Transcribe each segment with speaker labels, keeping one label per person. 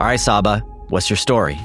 Speaker 1: All right, Sabba, what's your story?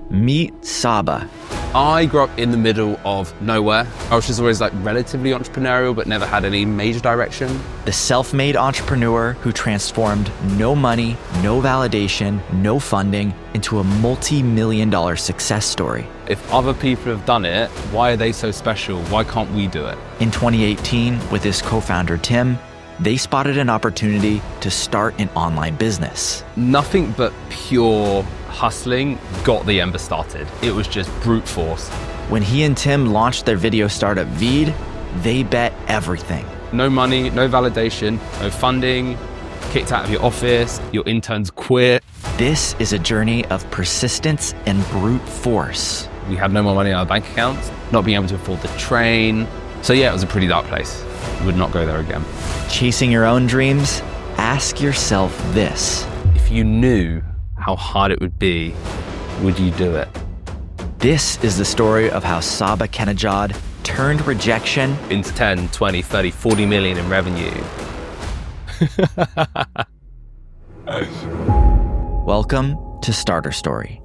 Speaker 1: Meet Sabba.
Speaker 2: I grew up in the middle of nowhere. I was just always like relatively entrepreneurial, but never had any major direction.
Speaker 1: The self-made entrepreneur who transformed no money, no validation, no funding into a multi-million-dollar success story.
Speaker 2: If other people have done it, why are they so special? Why can't we do it?
Speaker 1: In 2018, with his co-founder Tim, they spotted an opportunity to start an online business.
Speaker 2: Nothing but pure hustling got the Ember started. It was just brute force.
Speaker 1: When he and Tim launched their video startup Veed, they bet everything.
Speaker 2: No money, no validation, no funding, kicked out of your office, your interns quit.
Speaker 1: This is a journey of persistence and brute force.
Speaker 2: We had no more money in our bank accounts, not being able to afford the train. So yeah, it was a pretty dark place. Would not go there again.
Speaker 1: Chasing your own dreams? Ask yourself this.
Speaker 2: If you knew how hard it would be, would you do it?
Speaker 1: This is the story of how Sabba Keynejad turned rejection
Speaker 2: into 10, 20, 30, 40 million in revenue.
Speaker 1: Welcome to Starter Story.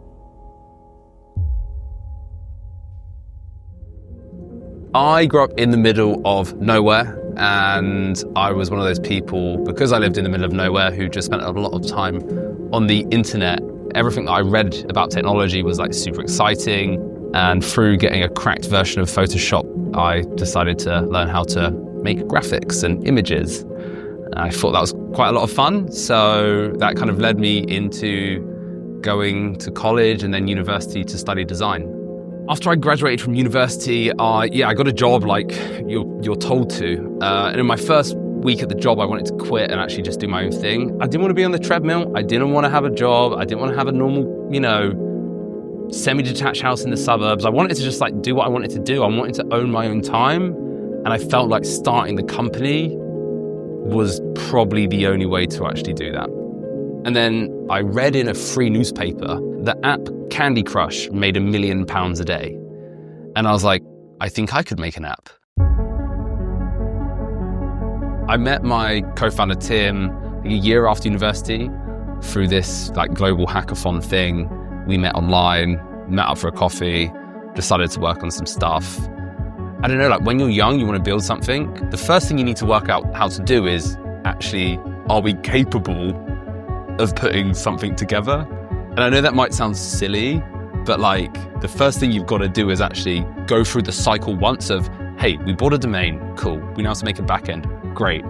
Speaker 2: I grew up in the middle of nowhere, and I was one of those people, because I lived in the middle of nowhere, who just spent a lot of time on the internet. Everything that I read about technology was like super exciting, and through getting a cracked version of Photoshop, I decided to learn how to make graphics and images. I thought that was quite a lot of fun, so that kind of led me into going to college and then university to study design. After I graduated from university, I got a job like you're told to. And in my first week at the job, I wanted to quit and actually just do my own thing. I didn't want to be on the treadmill. I didn't want to have a job. I didn't want to have a normal, semi-detached house in the suburbs. I wanted to just like do what I wanted to do. I wanted to own my own time. And I felt like starting the company was probably the only way to actually do that. And then I read in a free newspaper the app Candy Crush made £1 million a day. And I was like, I think I could make an app. I met my co-founder Tim a year after university through this like global hackathon thing. We met online, met up for a coffee, decided to work on some stuff. I don't know, like when you're young, you want to build something. The first thing you need to work out how to do is actually, are we capable of putting something together? And I know that might sound silly, but like the first thing you've got to do is actually go through the cycle once of, hey, we bought a domain, cool. We now have to make a backend, great.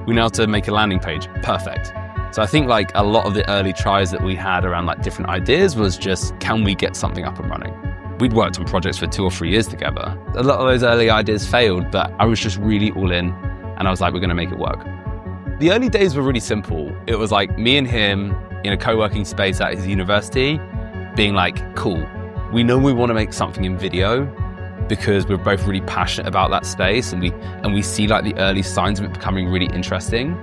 Speaker 2: We now have to make a landing page, perfect. So I think like a lot of the early tries that we had around like different ideas was just, can we get something up and running? We'd worked on projects for 2 or 3 years together. A lot of those early ideas failed, but I was just really all in and I was like, we're gonna make it work. The early days were really simple. It was like me and him in a co-working space at his university being like, cool, we know we want to make something in video because we're both really passionate about that space and we see like the early signs of it becoming really interesting.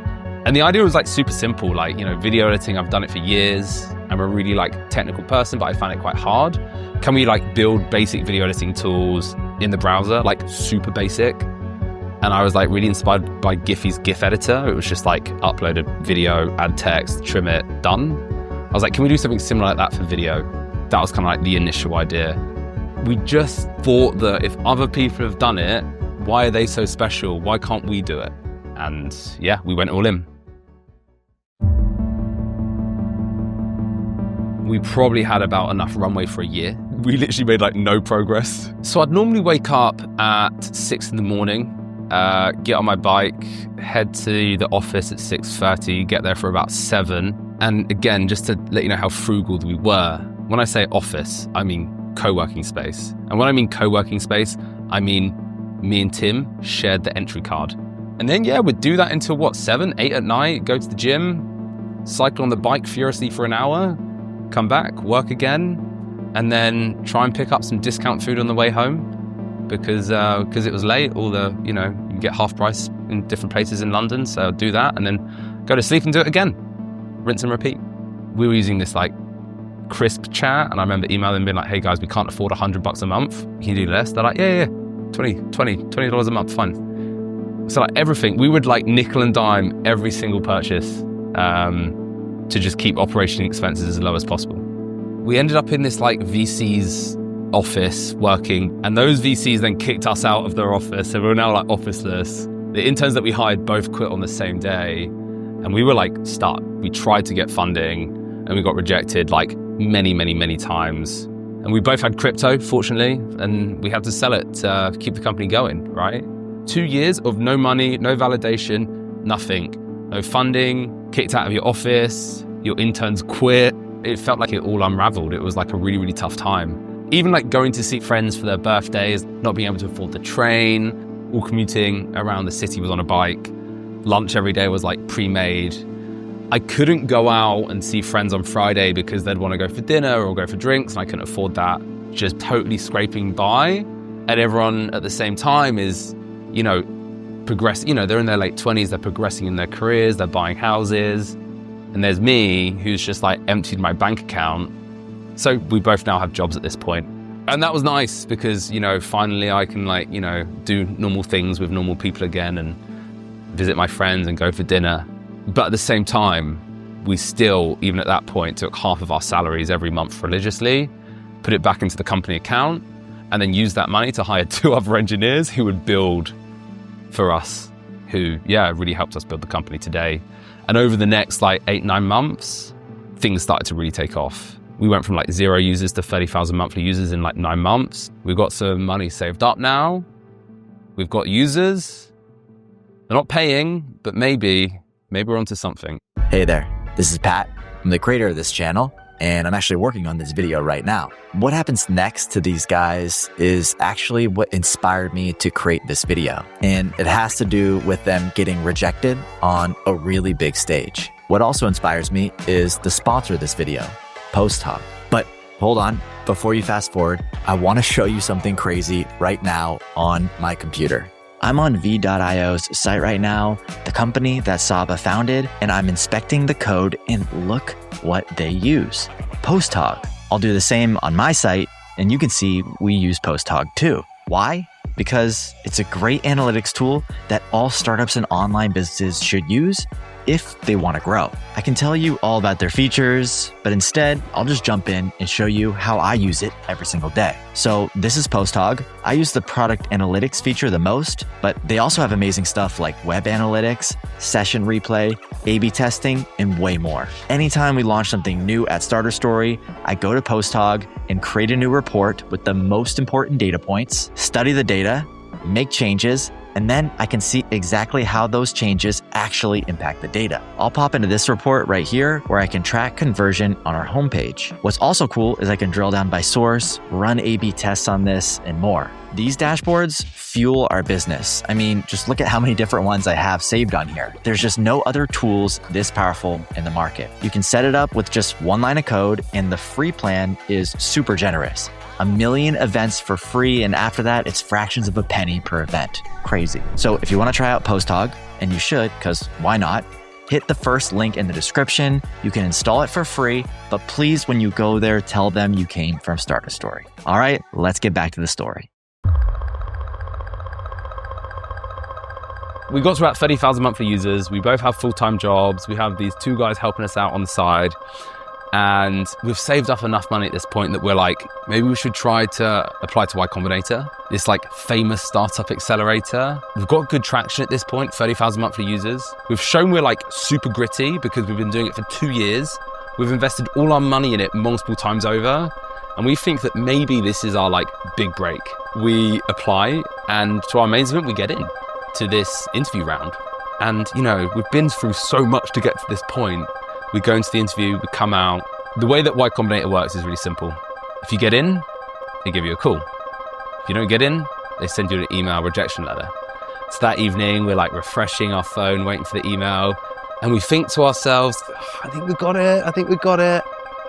Speaker 2: And the idea was like super simple, like, video editing, I've done it for years. I'm a really like technical person, but I find it quite hard. Can we like build basic video editing tools in the browser, like super basic? And I was like really inspired by Giphy's GIF editor. It was just like upload a video, add text, trim it, done. I was like, can we do something similar like that for video? That was kind of like the initial idea. We just thought that if other people have done it, why are they so special? Why can't we do it? And yeah, we went all in. We probably had about enough runway for a year. We literally made like no progress. So I'd normally wake up at 6 in the morning, get on my bike, head to the office at 6:30, get there for about 7. And again, just to let you know how frugal we were, when I say office, I mean co-working space. And when I mean co-working space, I mean me and Tim shared the entry card. And then yeah, we'd do that until 7, 8 at night, go to the gym, cycle on the bike furiously for an hour, come back, work again, and then try and pick up some discount food on the way home because it was late. All the, you can get half price in different places in London. So I'll do that and then go to sleep and do it again. Rinse and repeat. We were using this like crisp chat and I remember emailing them being like, hey guys, we can't afford $100 a month. Can you do less? They're like, yeah, $20 a month, fine. So like everything, we would like nickel and dime every single purchase. to just keep operating expenses as low as possible. We ended up in this like VC's office working, and those VCs then kicked us out of their office. So we were now like officeless. The interns that we hired both quit on the same day, and we were like stuck. We tried to get funding and we got rejected like many times. And we both had crypto, fortunately, and we had to sell it to keep the company going, right? 2 years of no money, no validation, nothing. No funding, kicked out of your office, your interns quit. It felt like it all unraveled. It was like a really tough time. Even like going to see friends for their birthdays, not being able to afford the train, all commuting around the city was on a bike. Lunch every day was like pre-made. I couldn't go out and see friends on Friday because they'd want to go for dinner or go for drinks, and I couldn't afford that. Just totally scraping by. And everyone at the same time is, you know, they're in their late 20s, they're progressing in their careers, they're buying houses. And there's me who's just like emptied my bank account. So we both now have jobs at this point. And that was nice because, you know, finally I can like, you know, do normal things with normal people again and visit my friends and go for dinner. But at the same time, we still, even at that point, took half of our salaries every month religiously, put it back into the company account, and then used that money to hire 2 other engineers who would build for us, who, really helped us build the company today. And over the next like 8-9 months, things started to really take off. We went from like 0 users to 30,000 monthly users in like 9 months. We've got some money saved up now. We've got users. They're not paying, but maybe we're onto something.
Speaker 1: Hey there, this is Pat. I'm the creator of this channel, and I'm actually working on this video right now. What happens next to these guys is actually what inspired me to create this video. And it has to do with them getting rejected on a really big stage. What also inspires me is the sponsor of this video, PostHog. But hold on, before you fast forward, I want to show you something crazy right now on my computer. I'm on V.io's site right now, the company that Sabba founded, and I'm inspecting the code, and look what they use. PostHog. I'll do the same on my site, and you can see we use PostHog too. Why? Because it's a great analytics tool that all startups and online businesses should use if they want to grow. I can tell you all about their features, but instead, I'll just jump in and show you how I use it every single day. So this is PostHog. I use the product analytics feature the most, but they also have amazing stuff like web analytics, session replay, A/B testing, and way more. Anytime we launch something new at Starter Story, I go to PostHog and create a new report with the most important data points, study the data, make changes, and then I can see exactly how those changes actually impact the data. I'll pop into this report right here where I can track conversion on our homepage. What's also cool is I can drill down by source, run A/B tests on this, and more. These dashboards fuel our business. I mean, just look at how many different ones I have saved on here. There's just no other tools this powerful in the market. You can set it up with just 1 line of code, and the free plan is super generous. 1 million events for free, and after that, it's fractions of a penny per event. Crazy. So if you want to try out PostHog, and you should, because why not? Hit the first link in the description. You can install it for free, but please, when you go there, tell them you came from Starter Story. All right, let's get back to the story.
Speaker 2: We got to about 30,000 monthly users. We both have full-time jobs. We have these 2 guys helping us out on the side. And we've saved up enough money at this point that we're like, maybe we should try to apply to Y Combinator, this like famous startup accelerator. We've got good traction at this point, 30,000 monthly users. We've shown we're like super gritty because we've been doing it for 2 years. We've invested all our money in it multiple times over. And we think that maybe this is our like big break. We apply, and to our amazement, we get in to this interview round. And you know, we've been through so much to get to this point. We go into the interview, we come out. The way that Y Combinator works is really simple. If you get in, they give you a call. If you don't get in, they send you an email rejection letter. So that evening, we're like refreshing our phone, waiting for the email. And we think to ourselves, I think we got it.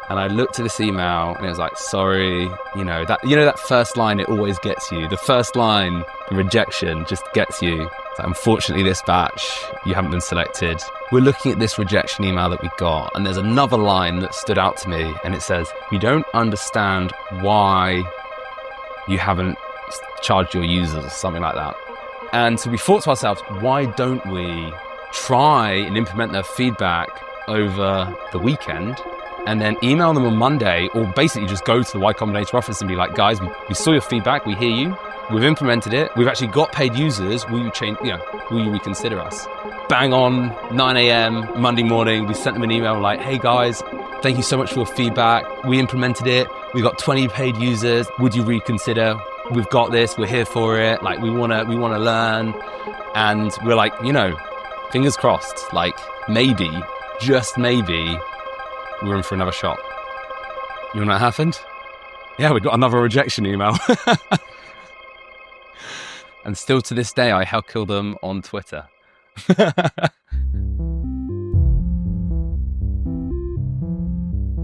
Speaker 2: And I looked at this email and it was like, sorry, that first line, it always gets you. The first line, the rejection just gets you. So unfortunately, this batch, you haven't been selected. We're looking at this rejection email that we got, and there's another line that stood out to me, and it says, we don't understand why you haven't charged your users, or something like that. And so we thought to ourselves, why don't we try and implement their feedback over the weekend and then email them on Monday, or basically just go to the Y Combinator office and be like, guys, we saw your feedback, we hear you, we've implemented it, we've actually got paid users, will you reconsider us? Bang on, 9 a.m. Monday morning, we sent them an email like, hey guys, thank you so much for your feedback, we implemented it, we got 20 paid users, would you reconsider? We've got this, we're here for it, like we wanna learn. And we're like, fingers crossed, like maybe, just maybe, we're in for another shot. You know what happened? Yeah, we got another rejection email. And still to this day, I heckle them on Twitter.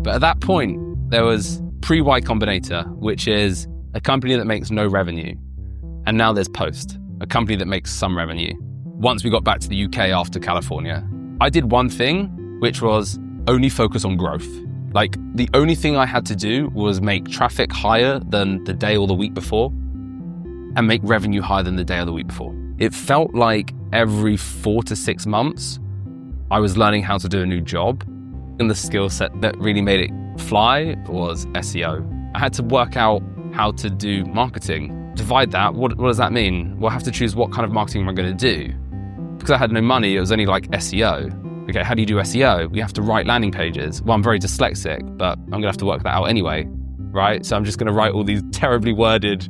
Speaker 2: But at that point, there was pre-Y Combinator, which is a company that makes no revenue. And now there's Post, a company that makes some revenue. Once we got back to the UK after California, I did one thing, which was only focus on growth. Like, the only thing I had to do was make traffic higher than the day or the week before and make revenue higher than the day or the week before. It felt like every 4 to 6 months, I was learning how to do a new job. And the skill set that really made it fly was SEO. I had to work out how to do marketing. Divide that, what does that mean? Well, I have to choose what kind of marketing am I going to do? Because I had no money, it was only like SEO. Okay, how do you do SEO? We have to write landing pages. Well, I'm very dyslexic, but I'm gonna have to work that out anyway, right? So I'm just gonna write all these terribly worded,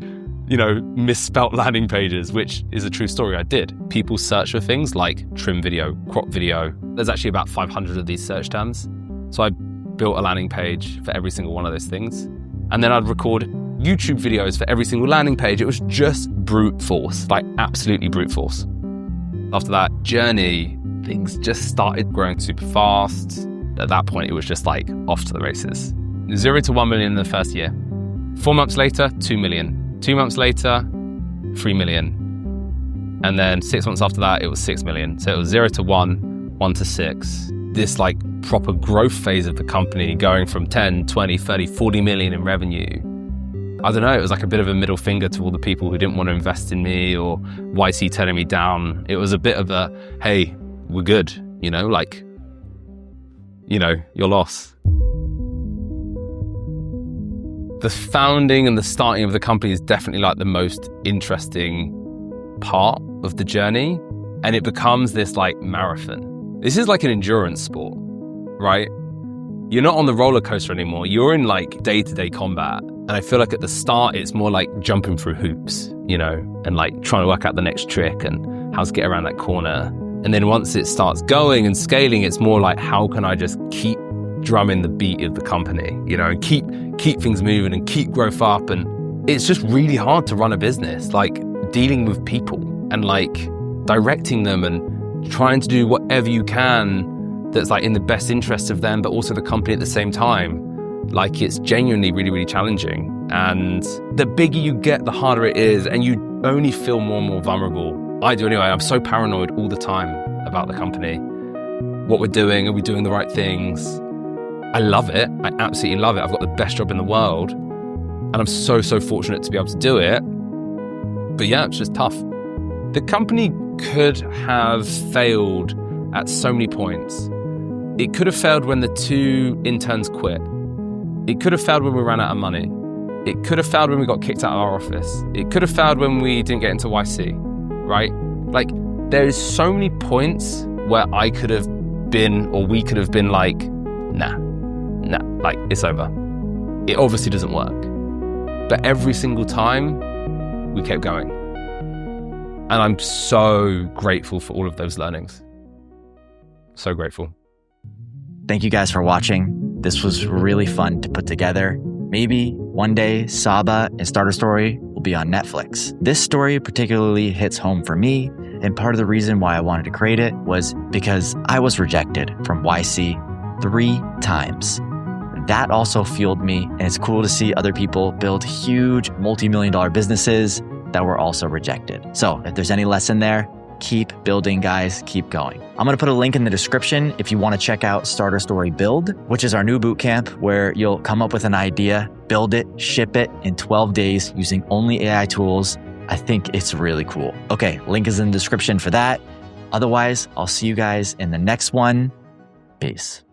Speaker 2: misspelt landing pages, which is a true story. I did. People search for things like trim video, crop video. There's actually about 500 of these search terms. So I built a landing page for every single one of those things. And then I'd record YouTube videos for every single landing page. It was just brute force, like absolutely brute force. After that journey, things just started growing super fast. At that point, it was just like off to the races. 0 to 1 million in the first year. 4 months later, 2 million. 2 months later, 3 million. And then 6 months after that, it was 6 million. So it was 0 to 1, 1 to 6. This like proper growth phase of the company going from 10, 20, 30, 40 million in revenue. I don't know, it was like a bit of a middle finger to all the people who didn't want to invest in me or YC turning me down. It was a bit of a, hey, we're good, your loss. The founding and the starting of the company is definitely like the most interesting part of the journey. And it becomes this like marathon. This is like an endurance sport, right? You're not on the roller coaster anymore. You're in like day-to-day combat. And I feel like at the start, it's more like jumping through hoops, and like trying to work out the next trick and how to get around that corner. And then once it starts going and scaling, it's more like, how can I just keep drumming the beat of the company, and keep things moving and keep growth up. And it's just really hard to run a business, like dealing with people and like directing them and trying to do whatever you can that's like in the best interest of them, but also the company at the same time. Like, it's genuinely really, really challenging. And the bigger you get, the harder it is. And you only feel more and more vulnerable. I do anyway. I'm so paranoid all the time about the company. What we're doing, are we doing the right things? I love it. I absolutely love it. I've got the best job in the world. And I'm so, so fortunate to be able to do it. But yeah, it's just tough. The company could have failed at so many points. It could have failed when the 2 interns quit. It could have failed when we ran out of money. It could have failed when we got kicked out of our office. It could have failed when we didn't get into YC, right? Like, there's so many points where I could have been, or we could have been like, nah, like, it's over. It obviously doesn't work. But every single time, we kept going. And I'm so grateful for all of those learnings. So grateful.
Speaker 1: Thank you guys for watching. This was really fun to put together. Maybe one day Sabba and Starter Story will be on Netflix. This story particularly hits home for me, and part of the reason why I wanted to create it was because I was rejected from YC 3 times. That also fueled me, and it's cool to see other people build huge multi-million-dollar businesses that were also rejected. So if there's any lesson there, keep building, guys, keep going. I'm gonna put a link in the description if you wanna check out Starter Story Build, which is our new bootcamp where you'll come up with an idea, build it, ship it in 12 days using only AI tools. I think it's really cool. Okay, link is in the description for that. Otherwise, I'll see you guys in the next one. Peace.